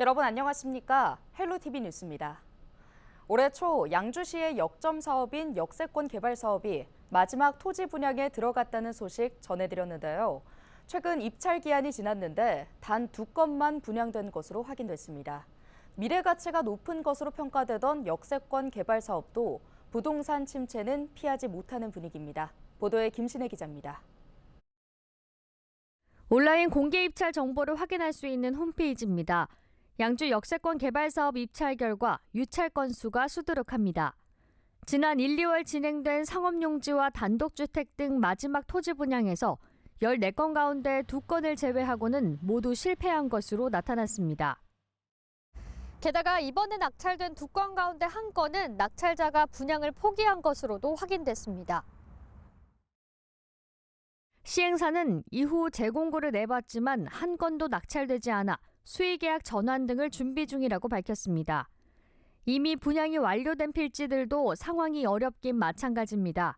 여러분 안녕하십니까? 헬로티비 뉴스입니다. 올해 초 양주시의 역점 사업인 역세권 개발 사업이 마지막 토지 분양에 들어갔다는 소식 전해드렸는데요. 최근 입찰 기한이 지났는데 단 2건만 분양된 것으로 확인됐습니다. 미래 가치가 높은 것으로 평가되던 역세권 개발 사업도 부동산 침체는 피하지 못하는 분위기입니다. 보도에 김신혜 기자입니다. 온라인 공개 입찰 정보를 확인할 수 있는 홈페이지입니다. 양주 역세권 개발 사업 입찰 결과 유찰 건수가 수두룩합니다. 지난 1, 2월 진행된 상업용지와 단독주택 등 마지막 토지 분양에서 14건 가운데 2건을 제외하고는 모두 실패한 것으로 나타났습니다. 게다가 이번에 낙찰된 2건 가운데 1건은 낙찰자가 분양을 포기한 것으로도 확인됐습니다. 시행사는 이후 재공고를 내봤지만 1건도 낙찰되지 않아 수의계약 전환 등을 준비 중이라고 밝혔습니다. 이미 분양이 완료된 필지들도 상황이 어렵긴 마찬가지입니다.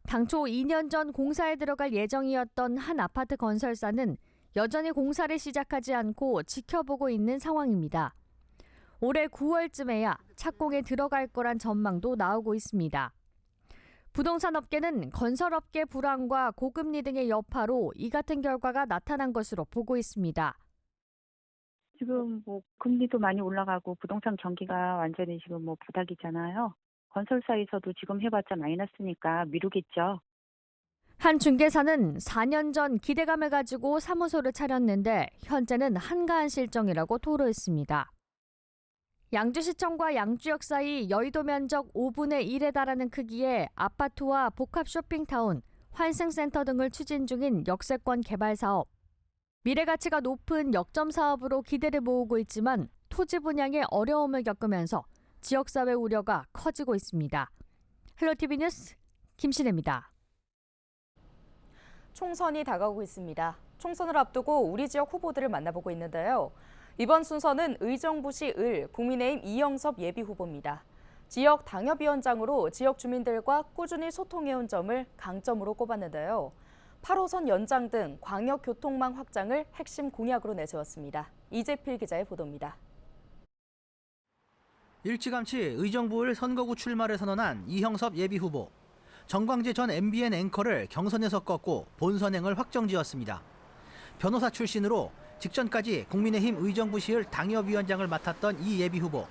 당초 2년 전 공사에 들어갈 예정이었던 한 아파트 건설사는 여전히 공사를 시작하지 않고 지켜보고 있는 상황입니다. 올해 9월쯤에야 착공에 들어갈 거란 전망도 나오고 있습니다. 부동산 업계는 건설업계 불황과 고금리 등의 여파로 이 같은 결과가 나타난 것으로 보고 있습니다. 지금 금리도 많이 올라가고 부동산 경기가 완전히 지금 바닥이잖아요. 건설사에서도 지금 해봤자 마이너스니까 미루겠죠. 한 중개사는 4년 전 기대감을 가지고 사무소를 차렸는데 현재는 한가한 실정이라고 토로했습니다. 양주시청과 양주역 사이 여의도 면적 5분의 1에 달하는 크기의 아파트와 복합 쇼핑타운, 환승센터 등을 추진 중인 역세권 개발 사업. 미래 가치가 높은 역점 사업으로 기대를 모으고 있지만 토지 분양에 어려움을 겪으면서 지역사회 우려가 커지고 있습니다. 헬로티비 뉴스 김신혜입니다. 총선이 다가오고 있습니다. 총선을 앞두고 우리 지역 후보들을 만나보고 있는데요. 이번 순서는 의정부시 을 국민의힘 이영섭 예비후보입니다. 지역 당협위원장으로 지역 주민들과 꾸준히 소통해온 점을 강점으로 꼽았는데요. 8호선 연장 등 광역교통망 확장을 핵심 공약으로 내세웠습니다. 이재필 기자의 보도입니다. 일찌감치 의정부을 선거구 출마를 선언한 이형섭 예비후보. 정광재 전 MBN 앵커를 경선에서 꺾고 본선행을 확정지었습니다. 변호사 출신으로 직전까지 국민의힘 의정부시을 당협위원장을 맡았던 이 예비후보.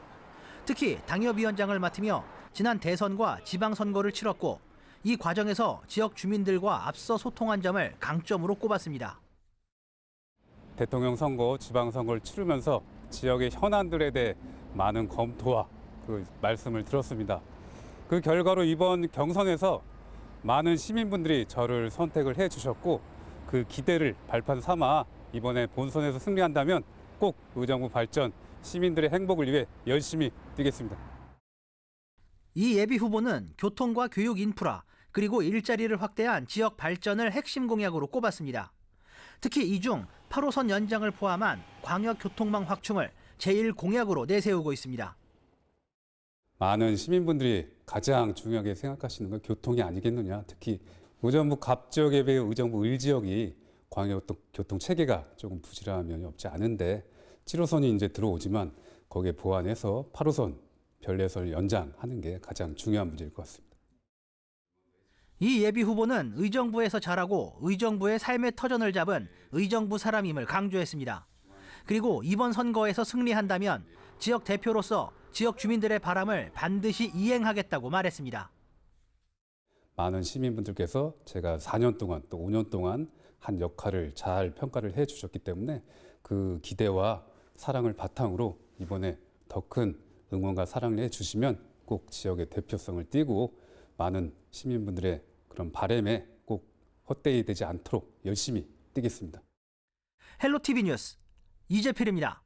특히 당협위원장을 맡으며 지난 대선과 지방선거를 치렀고 이 과정에서 지역 주민들과 앞서 소통한 점을 강점으로 꼽았습니다. 대통령 선거, 지방선거를 치르면서 지역의 현안들에 대해 많은 검토와 그 말씀을 들었습니다. 그 결과로 이번 경선에서 많은 시민분들이 저를 선택을 해주셨고 그 기대를 발판 삼아 이번에 본선에서 승리한다면 꼭 의정부 발전, 시민들의 행복을 위해 열심히 뛰겠습니다. 이 예비후보는 교통과 교육 인프라, 그리고 일자리를 확대한 지역 발전을 핵심 공약으로 꼽았습니다. 특히 이 중 8호선 연장을 포함한 광역교통망 확충을 제1공약으로 내세우고 있습니다. 많은 시민분들이 가장 중요하게 생각하시는 건 교통이 아니겠느냐. 특히 의정부 갑 지역에 비해 의정부 을 지역이 광역교통 체계가 조금 부실한 면이 없지 않은데 7호선이 이제 들어오지만 거기에 보완해서 8호선 별내선을 연장하는 게 가장 중요한 문제일 것 같습니다. 이 예비후보는 의정부에서 자라고 의정부의 삶의 터전을 잡은 의정부 사람임을 강조했습니다. 그리고 이번 선거에서 승리한다면 지역 대표로서 지역 주민들의 바람을 반드시 이행하겠다고 말했습니다. 많은 시민분들께서 제가 4년 동안 또 5년 동안 한 역할을 잘 평가를 해주셨기 때문에 그 기대와 사랑을 바탕으로 이번에 더 큰 응원과 사랑을 해주시면 꼭 지역의 대표성을 띠고 많은 시민분들의 그런 바람에 꼭 헛되이 되지 않도록 열심히 뛰겠습니다. 헬로티비 뉴스 이재필입니다.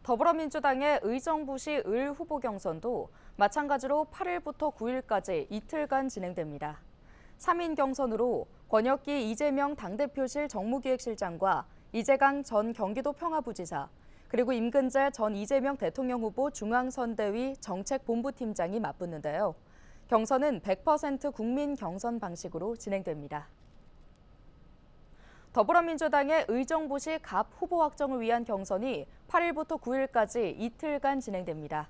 더불어민주당의 의정부시 을 후보 경선도 마찬가지로 8일부터 9일까지 이틀간 진행됩니다. 3인 경선으로 권혁기 이재명 당대표실 정무기획실장과 이재강 전 경기도 평화부지사, 그리고 임근재 전 이재명 대통령 후보 중앙선대위 정책본부팀장이 맞붙는데요. 경선은 100% 국민 경선 방식으로 진행됩니다. 더불어민주당의 의정부시 갑 후보 확정을 위한 경선이 8일부터 9일까지 이틀간 진행됩니다.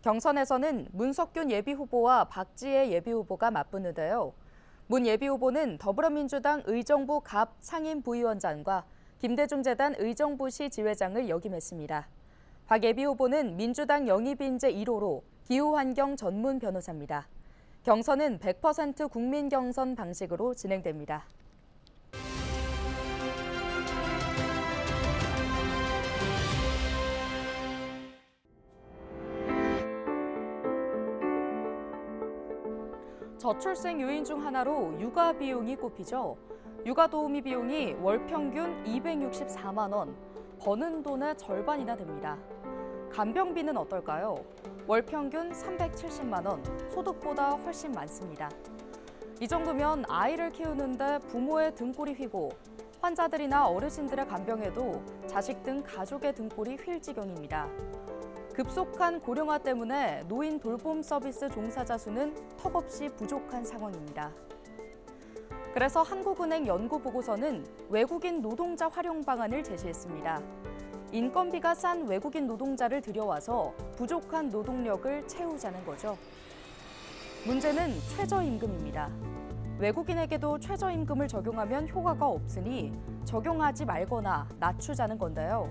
경선에서는 문석균 예비후보와 박지혜 예비후보가 맞붙는데요. 문 예비후보는 더불어민주당 의정부 갑 상임부위원장과 김대중 재단 의정부시 지회장을 역임했습니다. 박 예비후보는 민주당 영입인재 1호로 기후환경 전문 변호사입니다. 경선은 100% 국민경선 방식으로 진행됩니다. 저출생 요인 중 하나로 육아 비용이 꼽히죠. 육아 도우미 비용이 월 평균 264만 원, 버는 돈의 절반이나 됩니다. 간병비는 어떨까요? 월 평균 370만 원, 소득보다 훨씬 많습니다. 이 정도면 아이를 키우는데 부모의 등골이 휘고 환자들이나 어르신들의 간병에도 자식 등 가족의 등골이 휠 지경입니다. 급속한 고령화 때문에 노인 돌봄 서비스 종사자 수는 턱없이 부족한 상황입니다. 그래서 한국은행 연구보고서는 외국인 노동자 활용 방안을 제시했습니다. 인건비가 싼 외국인 노동자를 들여와서 부족한 노동력을 채우자는 거죠. 문제는 최저임금입니다. 외국인에게도 최저임금을 적용하면 효과가 없으니 적용하지 말거나 낮추자는 건데요.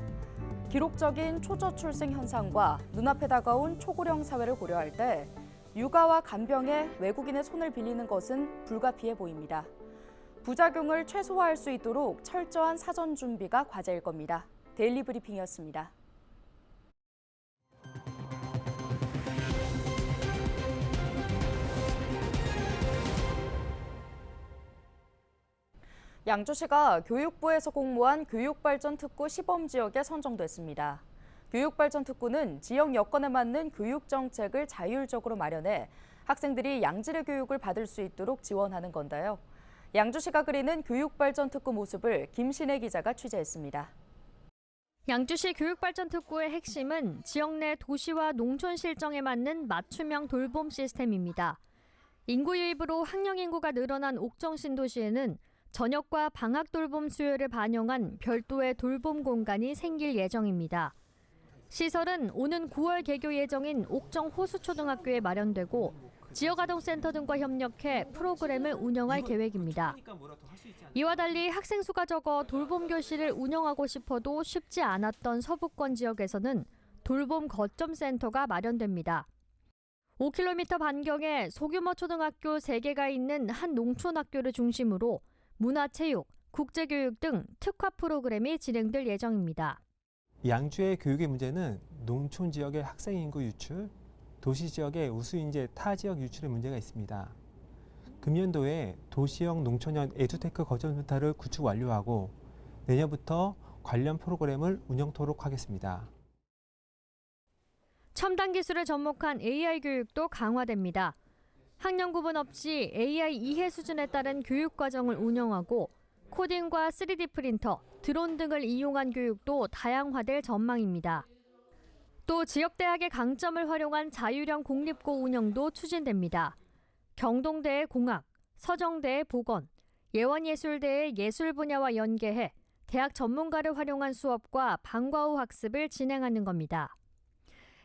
기록적인 초저출생 현상과 눈앞에 다가온 초고령 사회를 고려할 때 육아와 간병에 외국인의 손을 빌리는 것은 불가피해 보입니다. 부작용을 최소화할 수 있도록 철저한 사전 준비가 과제일 겁니다. 데일리 브리핑이었습니다. 양주시가 교육부에서 공모한 교육발전특구 시범지역에 선정됐습니다. 교육발전특구는 지역 여건에 맞는 교육정책을 자율적으로 마련해 학생들이 양질의 교육을 받을 수 있도록 지원하는 건데요. 양주시가 그리는 교육발전특구 모습을 김신혜 기자가 취재했습니다. 양주시 교육발전특구의 핵심은 지역 내 도시와 농촌 실정에 맞는 맞춤형 돌봄 시스템입니다. 인구 유입으로 학령 인구가 늘어난 옥정 신도시에는 저녁과 방학 돌봄 수요를 반영한 별도의 돌봄 공간이 생길 예정입니다. 시설은 오는 9월 개교 예정인 옥정 호수초등학교에 마련되고 지역아동센터 등과 협력해 프로그램을 운영할 계획입니다. 이와 달리 학생 수가 적어 돌봄 교실을 운영하고 싶어도 쉽지 않았던 서부권 지역에서는 돌봄 거점센터가 마련됩니다. 5km 반경에 소규모 초등학교 3개가 있는 한 농촌학교를 중심으로 문화체육, 국제교육 등 특화 프로그램이 진행될 예정입니다. 양주의 교육의 문제는 농촌 지역의 학생 인구 유출, 도시 지역의 우수인재 타 지역 유출의 문제가 있습니다. 금년도에 도시형 농촌형 에듀테크 거점센터를 구축 완료하고 내년부터 관련 프로그램을 운영토록 하겠습니다. 첨단 기술을 접목한 AI 교육도 강화됩니다. 학년 구분 없이 AI 이해 수준에 따른 교육 과정을 운영하고 코딩과 3D 프린터, 드론 등을 이용한 교육도 다양화될 전망입니다. 또 지역대학의 강점을 활용한 자율형 공립고 운영도 추진됩니다. 경동대의 공학, 서정대의 보건, 예원예술대의 예술 분야와 연계해 대학 전문가를 활용한 수업과 방과 후 학습을 진행하는 겁니다.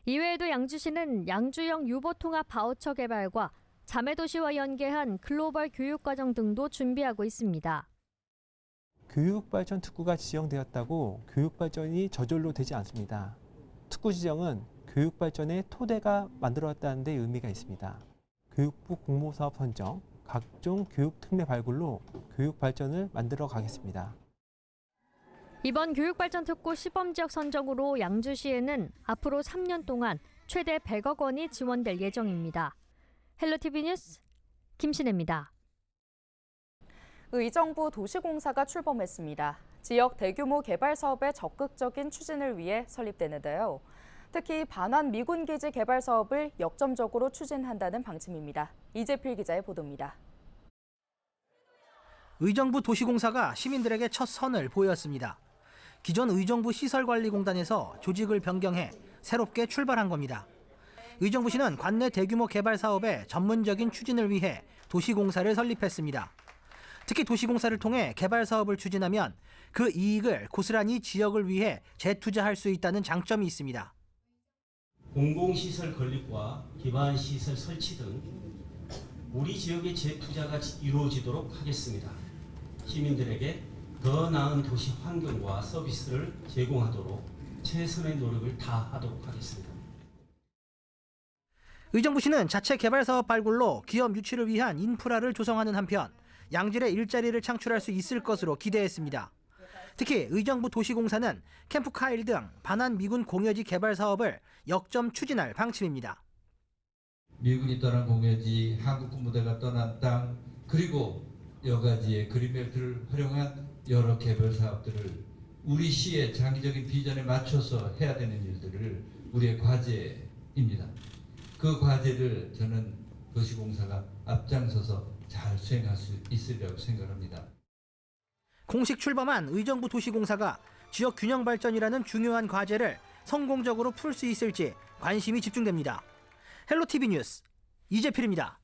이외에도 양주시는 양주형 유보통합 바우처 개발과 자매도시와 연계한 글로벌 교육과정 등도 준비하고 있습니다. 교육발전 특구가 지정되었다고 교육발전이 저절로 되지 않습니다. 특구 지정은 교육발전의 토대가 만들어졌다는 데 의미가 있습니다. 교육부 공모사업 선정, 각종 교육 특례 발굴로 교육발전을 만들어 가겠습니다. 이번 교육발전특구 시범지역 선정으로 양주시에는 앞으로 3년 동안 최대 100억 원이 지원될 예정입니다. 헬로티비 뉴스 김신혜입니다. 의정부 도시공사가 출범했습니다. 지역 대규모 개발 사업의 적극적인 추진을 위해 설립되는데요. 특히 반환 미군기지 개발 사업을 역점적으로 추진한다는 방침입니다. 이재필 기자의 보도입니다. 의정부 도시공사가 시민들에게 첫 선을 보였습니다. 기존 의정부 시설관리공단에서 조직을 변경해 새롭게 출발한 겁니다. 의정부시는 관내 대규모 개발 사업의 전문적인 추진을 위해 도시공사를 설립했습니다. 특히 도시공사를 통해 개발 사업을 추진하면 그 이익을 고스란히 지역을 위해 재투자할 수 있다는 장점이 있습니다. 공공시설 건립과 기반시설 설치 등 우리 지역의 재투자가 이루어지도록 하겠습니다. 시민들에게 더 나은 도시 환경과 서비스를 제공하도록 최선의 노력을 다하도록 하겠습니다. 의정부시는 자체 개발 사업 발굴로 기업 유치를 위한 인프라를 조성하는 한편 양질의 일자리를 창출할 수 있을 것으로 기대했습니다. 특히 의정부 도시공사는 캠프카일 등 반환 미군 공여지 개발 사업을 역점 추진할 방침입니다. 미군이 떠난 공여지, 한국 군부대가 떠난 땅, 그리고 여가지의 그린벨트를 활용한 여러 개발 사업들을 우리 시의 장기적인 비전에 맞춰서 해야 되는 일들을 우리의 과제입니다. 그 과제를 저는 도시공사가 앞장서서 잘 수행할 수 있으리라고 생각합니다. 공식 출범한 의정부 도시공사가 지역 균형 발전이라는 중요한 과제를 성공적으로 풀 수 있을지 관심이 집중됩니다. 헬로티비 뉴스 이재필입니다.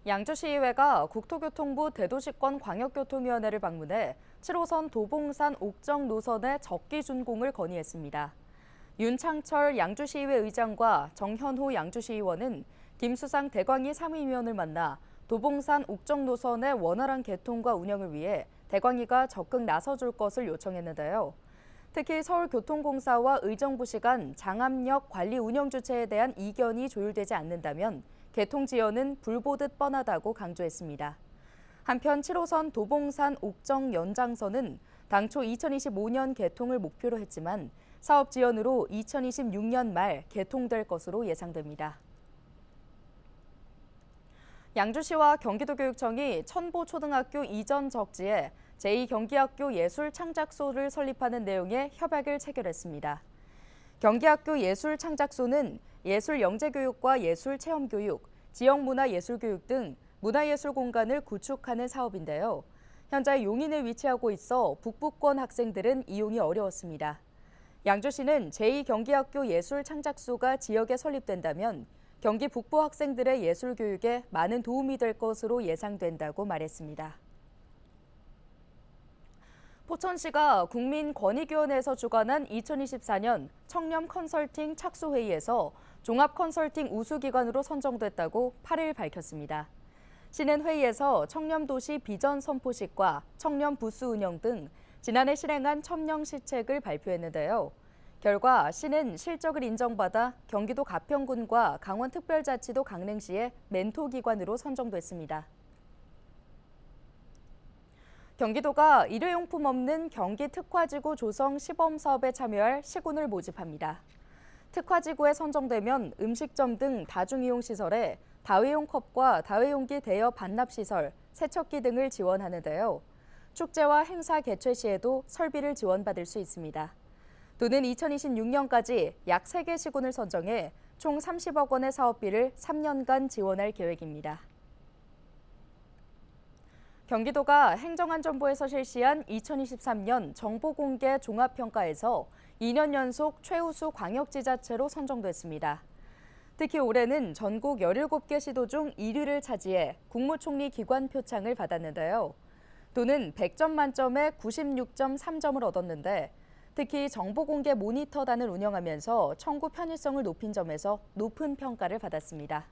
양주시의회가 국토교통부 대도시권 광역교통위원회를 방문해 7호선 도봉산 옥정 노선의 적기 준공을 건의했습니다. 윤창철 양주시의회 의장과 정현호 양주시의원은 김수상 대광이 상임위원을 만나 도봉산 옥정 노선의 원활한 개통과 운영을 위해 대광이가 적극 나서줄 것을 요청했는데요. 특히 서울교통공사와 의정부시 간 장암역 관리 운영 주체에 대한 이견이 조율되지 않는다면 개통 지연은 불보듯 뻔하다고 강조했습니다. 한편 7호선 도봉산 옥정 연장선은 당초 2025년 개통을 목표로 했지만 사업 지연으로 2026년 말 개통될 것으로 예상됩니다. 양주시와 경기도교육청이 천보초등학교 이전 적지에 제2경기학교 예술창작소를 설립하는 내용의 협약을 체결했습니다. 경기학교 예술창작소는 예술영재교육과 예술체험교육, 지역문화예술교육 등 문화예술 공간을 구축하는 사업인데요. 현재 용인에 위치하고 있어 북부권 학생들은 이용이 어려웠습니다. 양주시는 제2경기학교 예술창작소가 지역에 설립된다면 경기 북부 학생들의 예술 교육에 많은 도움이 될 것으로 예상된다고 말했습니다. 포천시가 국민권익위원회에서 주관한 2024년 청렴 컨설팅 착수회의에서 종합 컨설팅 우수기관으로 선정됐다고 8일 밝혔습니다. 시는 회의에서 청렴도시 비전 선포식과 청렴 부스 운영 등 지난해 실행한 청렴 시책을 발표했는데요. 결과 시는 실적을 인정받아 경기도 가평군과 강원특별자치도 강릉시의 멘토기관으로 선정됐습니다. 경기도가 일회용품 없는 경기 특화지구 조성 시범사업에 참여할 시군을 모집합니다. 특화지구에 선정되면 음식점 등 다중이용시설에 다회용 컵과 다회용기 대여 반납시설, 세척기 등을 지원하는데요. 축제와 행사 개최 시에도 설비를 지원받을 수 있습니다. 도는 2026년까지 약 3개 시군을 선정해 총 30억 원의 사업비를 3년간 지원할 계획입니다. 경기도가 행정안전부에서 실시한 2023년 정보공개 종합평가에서 2년 연속 최우수 광역지자체로 선정됐습니다. 특히 올해는 전국 17개 시도 중 1위를 차지해 국무총리 기관 표창을 받았는데요. 도는 100점 만점에 96.3점을 얻었는데 특히 정보공개 모니터단을 운영하면서 청구 편의성을 높인 점에서 높은 평가를 받았습니다.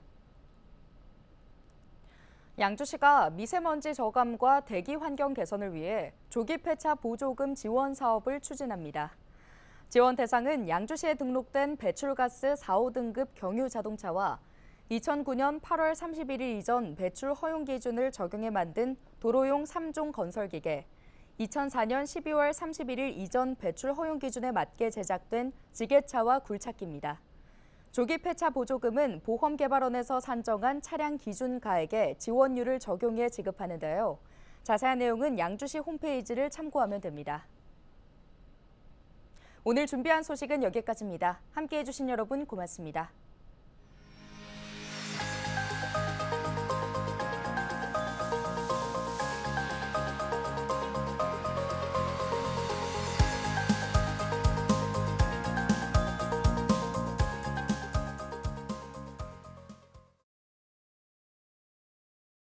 양주시가 미세먼지 저감과 대기 환경 개선을 위해 조기 폐차 보조금 지원 사업을 추진합니다. 지원 대상은 양주시에 등록된 배출가스 4, 5등급 경유 자동차와 2009년 8월 31일 이전 배출 허용 기준을 적용해 만든 도로용 3종 건설기계, 2004년 12월 31일 이전 배출 허용 기준에 맞게 제작된 지게차와 굴착기입니다. 조기 폐차 보조금은 보험개발원에서 산정한 차량 기준가액에 지원율을 적용해 지급하는데요. 자세한 내용은 양주시 홈페이지를 참고하면 됩니다. 오늘 준비한 소식은 여기까지입니다. 함께해 주신 여러분 고맙습니다.